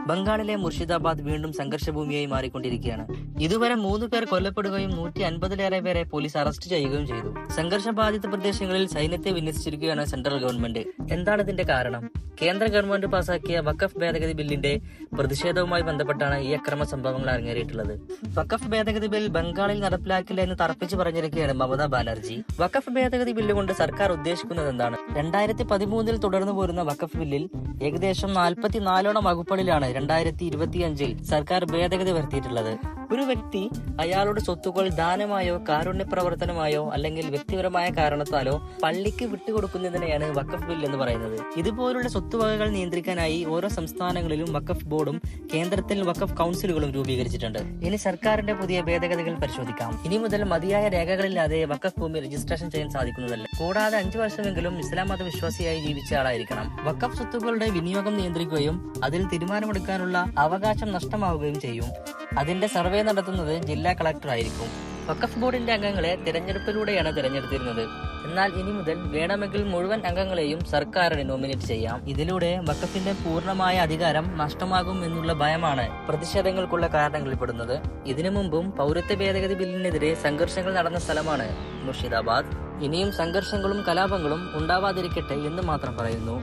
ബംഗാളിലെ മുർഷിദാബാദ് വീണ്ടും സംഘർഷഭൂമിയായി മാറിക്കൊണ്ടിരിക്കുകയാണ്. ഇതുവരെ 3 പേർ കൊല്ലപ്പെടുകയും 150-ലേറെ പേരെ പോലീസ് അറസ്റ്റ് ചെയ്യുകയും ചെയ്തു. സംഘർഷബാധിത പ്രദേശങ്ങളിൽ സൈന്യത്തെ വിന്യസിച്ചിരിക്കുകയാണ് സെൻട്രൽ ഗവൺമെന്റ്. എന്താണ് ഇതിന്റെ കാരണം? കേന്ദ്ര ഗവൺമെന്റ് പാസാക്കിയ വഖഫ് ഭേദഗതി ബില്ലിന്റെ പ്രതിഷേധവുമായി ബന്ധപ്പെട്ടാണ് ഈ അക്രമ സംഭവങ്ങൾ അരങ്ങേറിയിട്ടുള്ളത്. വഖഫ് ഭേദഗതി ബിൽ ബംഗാളിൽ നടപ്പിലാക്കില്ല എന്ന് തറപ്പിച്ച് പറഞ്ഞിരിക്കുകയാണ് മമതാ ബാനർജി. വഖഫ് ഭേദഗതി ബില്ല് കൊണ്ട് സർക്കാർ ഉദ്ദേശിക്കുന്നത് എന്താണ്? 2013 തുടർന്നു പോരുന്ന വഖഫ് ബില്ലിൽ ഏകദേശം 44ഓളം വകുപ്പുകളിലാണ് 2025 സർക്കാർ ഭേദഗതി വരുത്തിയിട്ടുള്ളത്. ഒരു വ്യക്തി അയാളുടെ സ്വത്തുക്കൾ ദാനമായോ കാരുണ്യ പ്രവർത്തനമായോ അല്ലെങ്കിൽ വ്യക്തിപരമായ കാരണത്താലോ പള്ളിക്ക് വിട്ടുകൊടുക്കുന്നതിനെയാണ് വഖഫ് ബിൽ എന്ന് പറയുന്നത്. ഇതുപോലുള്ള സ്വത്തുവകകൾ നിയന്ത്രിക്കാനായി ഓരോ സംസ്ഥാനങ്ങളിലും വഖഫ് ബോർഡും കേന്ദ്രത്തിൽ വഖഫ് കൗൺസിലുകളും രൂപീകരിച്ചിട്ടുണ്ട്. ഇനി സർക്കാരിന്റെ പുതിയ ഭേദഗതികൾ പരിശോധിക്കാം. ഇനി മുതൽ മതിയായ രേഖകളില്ലാതെ വഖഫ് ഭൂമി രജിസ്ട്രേഷൻ ചെയ്യാൻ സാധിക്കുന്നതല്ല. കൂടാതെ 5 വർഷമെങ്കിലും ഇസ്ലാം മത വിശ്വാസിയായി ജീവിച്ച ആളായിരിക്കണം. വഖഫ് സ്വത്തുക്കളുടെ വിനിയോഗം നിയന്ത്രിക്കുകയും അതിൽ തീരുമാനമെടുക്കാനുള്ള അവകാശം നഷ്ടമാവുകയും ചെയ്യും. അതിന്റെ സർവേ നടത്തുന്നത് ജില്ലാ കളക്ടർ ആയിരിക്കും. വഖഫ് ബോർഡിന്റെ അംഗങ്ങളെ തിരഞ്ഞെടുപ്പിലൂടെയാണ് തിരഞ്ഞെടുത്തിരുന്നത്. എന്നാൽ ഇനി മുതൽ വേണമെങ്കിൽ മുഴുവൻ അംഗങ്ങളെയും സർക്കാരിന് നോമിനേറ്റ് ചെയ്യാം. ഇതിലൂടെ വഖഫിന്റെ പൂർണ്ണമായ അധികാരം നഷ്ടമാകും എന്നുള്ള ഭയമാണ് പ്രതിഷേധങ്ങൾക്കുള്ള കാരണങ്ങളിൽപ്പെടുന്നത്. ഇതിനു മുമ്പും പൗരത്വ ഭേദഗതി ബില്ലിനെതിരെ സംഘർഷങ്ങൾ നടന്ന സ്ഥലമാണ് മുർഷിദാബാദ്. ഇനിയും സംഘർഷങ്ങളും കലാപങ്ങളും ഉണ്ടാവാതിരിക്കട്ടെ എന്ന് മാത്രം പറയുന്നു.